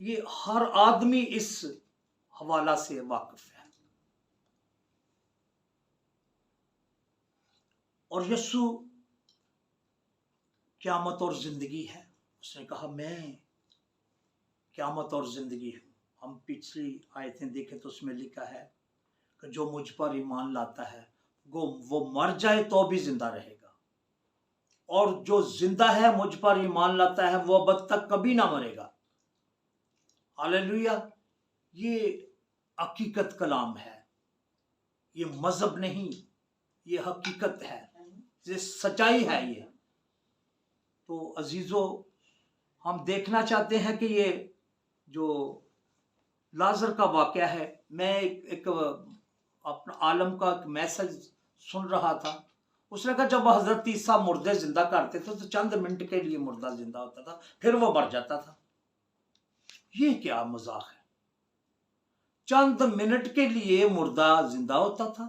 یہ ہر آدمی اس حوالہ سے واقف ہے. اور یسوع قیامت اور زندگی ہے. اس نے کہا میں قیامت اور زندگی ہوں. ہم پچھلی آیتیں دیکھیں تو اس میں لکھا ہے کہ جو مجھ پر ایمان لاتا ہے وہ مر جائے تو بھی زندہ رہے گا، اور جو زندہ ہے مجھ پر ایمان لاتا ہے وہ ابد تک کبھی نہ مرے گا. ہاللیلویا. یہ حقیقت کلام ہے، یہ مذہب نہیں، یہ حقیقت ہے، یہ سچائی ہے. یہ تو عزیزو، ہم دیکھنا چاہتے ہیں کہ یہ جو لازر کا واقعہ ہے، میں ایک اپنا عالم کا ایک میسج سن رہا تھا. اس نے کہا جب حضرت عیسیٰ مردے زندہ کرتے تھے تو چند منٹ کے لیے مردہ زندہ ہوتا تھا، پھر وہ مر جاتا تھا. یہ کیا مذاق ہے؟ چند منٹ کے لیے مردہ زندہ ہوتا تھا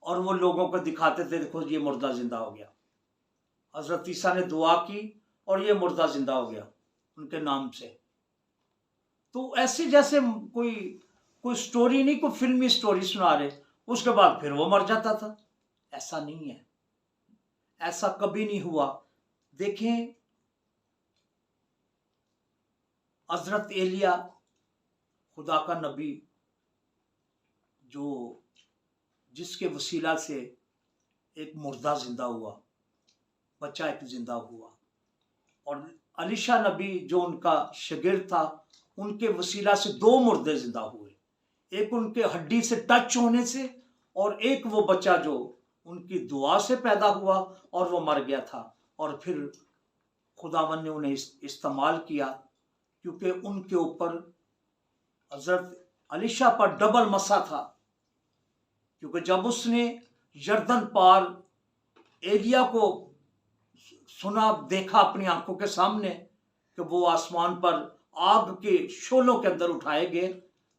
اور وہ لوگوں کو دکھاتے تھے دیکھو یہ مردہ زندہ ہو گیا. حضرت عیسیٰ نے دعا کی اور یہ مردہ زندہ ہو گیا ان کے نام سے. تو ایسے جیسے کوئی سٹوری نہیں، کوئی فلمی سٹوری سنا رہے، اس کے بعد پھر وہ مر جاتا تھا. ایسا نہیں ہے، ایسا کبھی نہیں ہوا. دیکھیں حضرت ایلیا خدا کا نبی جس کے وسیلہ سے ایک مردہ زندہ ہوا، بچہ ایک زندہ ہوا، اور الیشا نبی جو ان کا شاگرد تھا ان کے وسیلہ سے 2 مردے زندہ ہوئے. ایک ان کے ہڈی سے ٹچ ہونے سے، اور ایک وہ بچہ جو ان کی دعا سے پیدا ہوا اور وہ مر گیا تھا. اور پھر خداوند نے انہیں استعمال کیا کیونکہ ان کے اوپر حضرت الیشا پر ڈبل مسا تھا. کیونکہ جب اس نے یردن پار ایلیا کو سنا، دیکھا اپنی آنکھوں کے سامنے کہ وہ آسمان پر آگ کے شعلوں کے اندر اٹھائے گئے،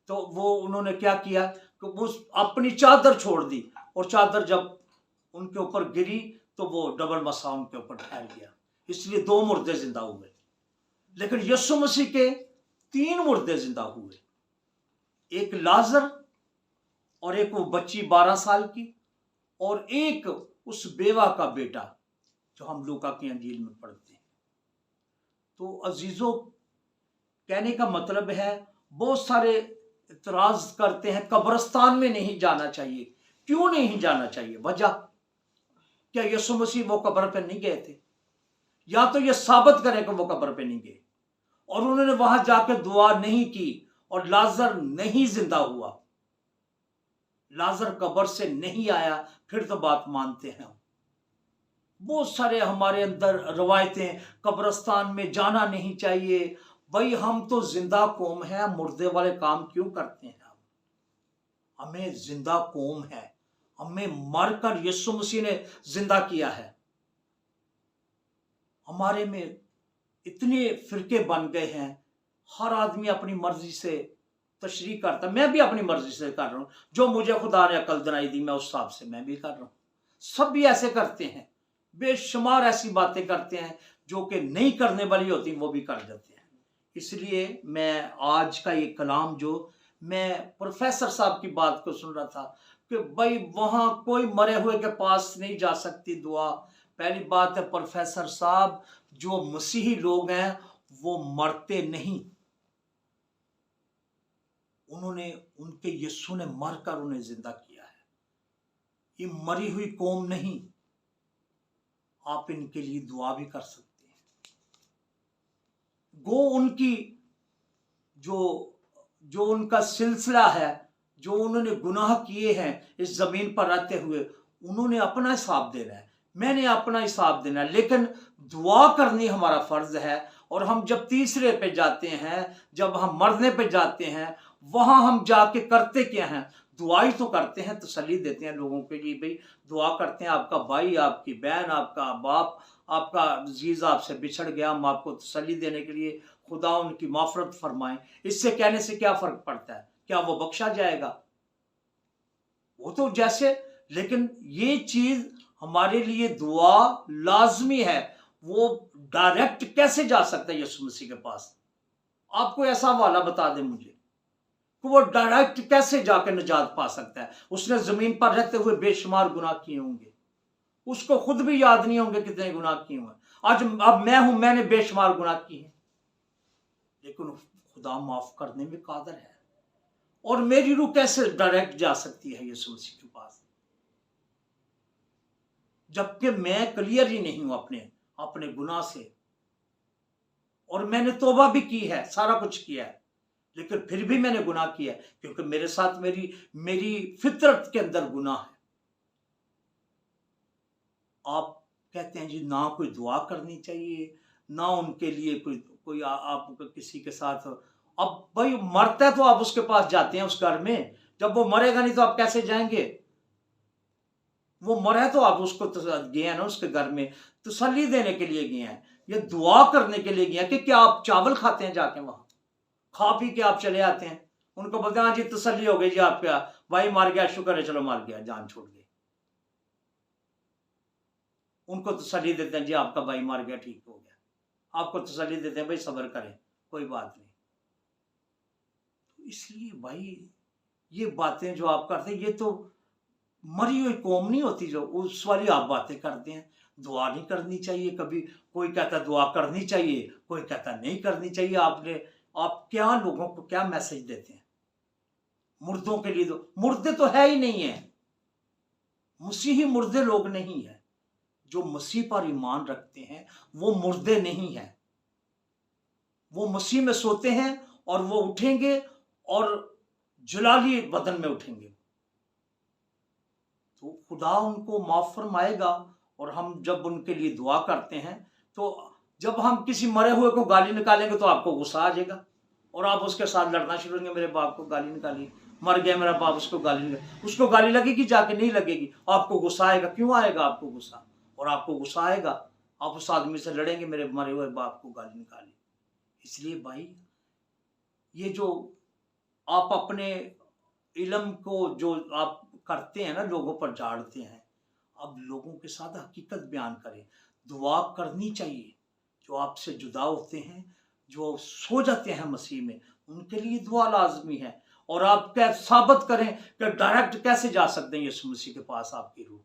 تو وہ انہوں نے کیا کیا کہ وہ اپنی چادر چھوڑ دی، اور چادر جب ان کے اوپر گری تو وہ ڈبل مسا ان کے اوپر پھیل گیا. اس لیے 2 مردے زندہ ہوئے. لیکن یسوع مسیح کے 3 مردے زندہ ہوئے. ایک لازر، اور ایک وہ بچی 12 سال کی، اور ایک اس بیوہ کا بیٹا جو ہم لوکا کی انجیل میں پڑھتے ہیں. تو عزیزو، کہنے کا مطلب ہے بہت سارے اعتراض کرتے ہیں قبرستان میں نہیں جانا چاہیے. کیوں نہیں جانا چاہیے؟ وجہ کیا یسوع مسیح وہ قبر پہ نہیں گئے تھے؟ یا تو یہ ثابت کریں کہ وہ قبر پہ نہیں گئے اور انہوں نے وہاں جا کے دعا نہیں کی اور لازر نہیں زندہ ہوا، لازر قبر سے نہیں آیا، پھر تو بات مانتے ہیں. بہت سارے ہمارے اندر روایتیں، قبرستان میں جانا نہیں چاہیے. بھائی ہم تو زندہ قوم ہیں، مردے والے کام کیوں کرتے ہیں؟ ہمیں زندہ قوم ہے، ہمیں مر کر یسوع مسیح نے زندہ کیا ہے. ہمارے میں اتنے فرقے بن گئے ہیں، ہر آدمی اپنی مرضی سے تشریح کرتا. میں بھی اپنی مرضی سے کر رہا ہوں، جو مجھے خدا نے عقل دلائی دی میں اس حساب سے میں بھی کر رہا ہوں. سب بھی ایسے کرتے ہیں، بے شمار ایسی باتیں کرتے ہیں جو کہ نہیں کرنے والی ہوتی وہ بھی کر دیتے ہیں. اس لیے میں آج کا یہ کلام جو میں پروفیسر صاحب کی بات کو سن رہا تھا کہ بھائی وہاں کوئی مرے ہوئے کے پاس نہیں جا سکتی دعا. پہلی بات ہے پروفیسر صاحب، جو مسیحی لوگ ہیں وہ مرتے نہیں. انہوں نے ان کے یسوع نے مر کر انہیں زندہ کیا ہے. یہ مری ہوئی قوم نہیں. آپ ان کے لیے دعا بھی کر سکتے ہیں. گو ان کی جو ان کا سلسلہ ہے، جو انہوں نے گناہ کیے ہیں اس زمین پر رہتے ہوئے، انہوں نے اپنا حساب دینا ہے، میں نے اپنا حساب دینا ہے. لیکن دعا کرنی ہمارا فرض ہے. اور ہم جب تیسرے پہ جاتے ہیں، جب ہم مرنے پہ جاتے ہیں، وہاں ہم جا کے کرتے کیا ہیں؟ دعا ہی تو کرتے ہیں، تسلی دیتے ہیں لوگوں کے لیے. بھائی دعا کرتے ہیں، آپ کا بھائی، آپ کی بہن، آپ کا باپ، آپ کا عزیز آپ سے بچھڑ گیا، ہم آپ کو تسلی دینے کے لیے خدا ان کی معافرت فرمائیں. اس سے کہنے سے کیا فرق پڑتا ہے؟ کیا وہ بخشا جائے گا؟ وہ تو جیسے، لیکن یہ چیز ہمارے لیے دعا لازمی ہے. وہ ڈائریکٹ کیسے جا سکتا ہے یسوع مسیح کے پاس؟ آپ کو ایسا والا بتا دیں مجھے کہ وہ ڈائریکٹ کیسے جا کے نجات پا سکتا ہے؟ اس نے زمین پر رہتے ہوئے بے شمار گناہ کیے ہوں گے، اس کو خود بھی یاد نہیں ہوں گے کتنے گناہ کیے ہوئے. آج اب میں ہوں، میں نے بے شمار گناہ کیے ہیں، لیکن خدا معاف کرنے میں قادر ہے. اور میری روح کیسے ڈائریکٹ جا سکتی ہے یسوع مسیح کے پاس، جبکہ میں کلیئر ہی نہیں ہوں اپنے گناہ سے، اور میں نے توبہ بھی کی ہے، سارا کچھ کیا ہے، لیکن پھر بھی میں نے گناہ کیا ہے، کیونکہ میرے ساتھ میری فطرت کے اندر گناہ ہے. آپ کہتے ہیں جی نہ کوئی دعا کرنی چاہیے، نہ ان کے لیے کوئی آپ کسی کے ساتھ. اب بھائی مرتا ہے تو آپ اس کے پاس جاتے ہیں اس گھر میں، جب وہ مرے گا نہیں تو آپ کیسے جائیں گے؟ وہ مرا ہے تو آپ اس کو گئے ہیں نا، اس کے گھر میں تسلی دینے کے لیے گئے ہیں، یہ دعا کرنے کے لیے گئے ہیں کہ کیا آپ چاول کھاتے ہیں جا کے وہاں، کھا پی کے آپ چلے آتے ہیں، ان کو بولتے ہیں ہاں جی تسلی ہو گئی جی، آپ کا بھائی مار گیا، شکر ہے چلو مار گیا، جان چھوڑ گئی. ان کو تسلی دیتے ہیں جی آپ کا بھائی مار گیا، ٹھیک ہو گیا. آپ کو تسلی دیتے ہیں بھائی صبر کریں، کوئی بات نہیں. اس لیے بھائی یہ باتیں جو آپ کرتے ہیں یہ تو مری ہوئی قوم نہیں ہوتی جو اس والی آپ باتیں کرتے ہیں. دعا نہیں کرنی چاہیے کبھی، کوئی کہتا دعا کرنی چاہیے، کوئی کہتا نہیں کرنی چاہیے. آپ کیا لوگوں کو کیا میسج دیتے ہیں؟ مردوں کے لیے مردے تو ہے ہی نہیں ہیں، مسیحی مردے لوگ نہیں ہیں. جو مسیح پر ایمان رکھتے ہیں وہ مردے نہیں ہیں، وہ مسیح میں سوتے ہیں اور وہ اٹھیں گے اور جلالی بدن میں اٹھیں گے. تو خدا ان کو معاف فرمائے گا. اور ہم جب ان کے لیے دعا کرتے ہیں تو جب ہم کسی مرے ہوئے کو گالی نکالیں گے تو آپ کو غصہ آ جائے گا اور آپ اس کے ساتھ لڑنا شروع کریں گے، میرے باپ کو گالی نکالی، مر گیا میرا باپ، اس کو گالی نکالی. اس کو گالی لگے گی جا کے؟ نہیں لگے گی. آپ کو غصہ آئے گا. کیوں آئے گا آپ کو غصہ؟ اور آپ کو غصہ آئے گا، آپ اس آدمی سے لڑیں گے، میرے مرے ہوئے باپ کو گالی نکالی. اس لیے بھائی یہ جو آپ اپنے علم کو جو آپ کرتے ہیں نا، لوگوں پر جھاڑتے ہیں، اب لوگوں کے ساتھ حقیقت بیان کریں. دعا کرنی چاہیے. جو آپ سے جدا ہوتے ہیں، جو سو جاتے ہیں مسیح میں، ان کے لیے دعا لازمی ہے. اور آپ ثابت کریں کہ ڈائریکٹ کیسے جا سکتے ہیں یسوع مسیح کے پاس. آپ کی روح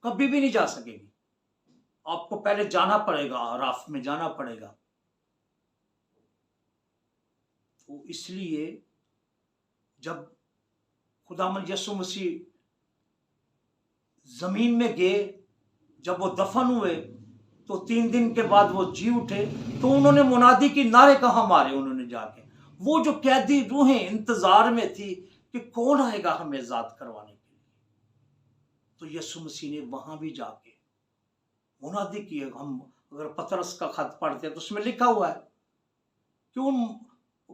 کبھی بھی نہیں جا سکے گی، آپ کو پہلے جانا پڑے گا، رافت میں جانا پڑے گا. تو اس لیے جب خداوند یسوع مسیح زمین میں گئے، جب وہ دفن ہوئے تو 3 دن کے بعد وہ جی اٹھے، تو انہوں نے منادی کی نعرے کہاں مارے؟ انہوں نے جا کے وہ جو قیدی روحیں انتظار میں تھی کہ کون آئے گا ہمیں آزاد کروانے کے لیے، تو یسوع مسیح نے وہاں بھی جا کے منادی کی. ہم اگر پطرس کا خط پڑھتے ہیں تو اس میں لکھا ہوا ہے کہ ان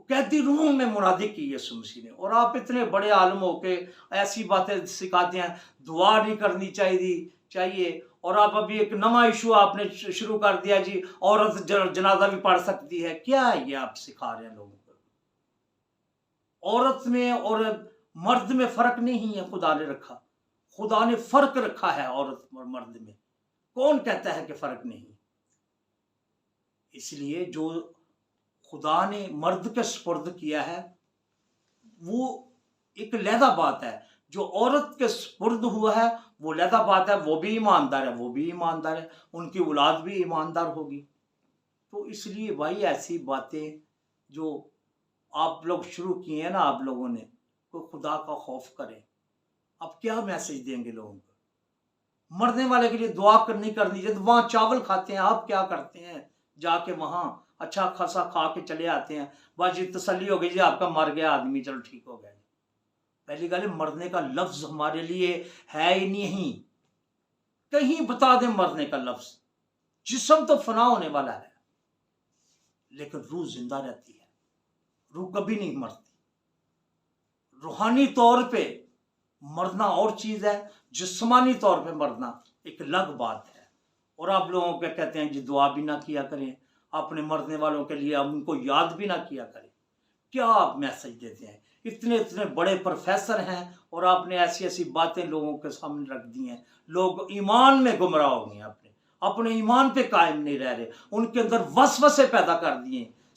قیدی روحوں میں منادی کی یسوع مسیح نے. اور آپ اتنے بڑے عالم ہو کے ایسی باتیں سکھاتے ہیں، دعا نہیں کرنی چاہیے. اور آپ ابھی ایک نواں ایشو آپ نے شروع کر دیا جی، عورت جنازہ بھی پڑھ سکتی ہے. کیا ہے یہ آپ سکھا رہے ہیں لوگوں کو؟ عورت میں اور مرد میں فرق نہیں ہے. خدا نے فرق رکھا ہے عورت اور مرد میں. کون کہتا ہے کہ فرق نہیں؟ اس لیے جو خدا نے مرد کے سپرد کیا ہے وہ ایک علیحدہ بات ہے، جو عورت کے سپرد ہوا ہے وہ علیحدہ بات ہے. وہ بھی ایماندار ہے، ان کی اولاد بھی ایماندار ہوگی. تو اس لیے بھائی ایسی باتیں جو آپ لوگ شروع کیے ہیں نا، آپ لوگوں نے، کوئی خدا کا خوف کریں. اب کیا میسج دیں گے لوگوں کو؟ مرنے والے کے لیے دعا نہیں کرنی چاہیے. وہاں چاول کھاتے ہیں، آپ کیا کرتے ہیں؟ جا کے وہاں اچھا خاصا کھا کے چلے آتے ہیں، بس جی تسلی ہو گئی جی آپ کا مر گیا آدمی، چلو ٹھیک ہو گیا. پہلی گل مرنے کا لفظ ہمارے لیے ہے ہی نہیں. کہیں بتا دیں مرنے کا لفظ. جسم تو فنا ہونے والا ہے لیکن روح زندہ رہتی ہے. روح کبھی نہیں مرتی. روحانی طور پہ مرنا اور چیز ہے، جسمانی طور پہ مرنا ایک الگ بات ہے. اور آپ لوگوں کو کہتے ہیں جی دعا بھی نہ کیا کریں اپنے مرنے والوں کے لیے، ان کو یاد بھی نہ کیا کریں. کیا آپ میسج دیتے ہیں؟ اتنے بڑے پروفیسر ہیں اور آپ نے ایسی باتیں لوگوں کے سامنے رکھ دی ہیں. لوگ ایمان میں گمراہ ہو گئے ہیں، اپنے ایمان پہ قائم نہیں رہ رہے. ان کے اندر وسوسے پیدا کر دیے،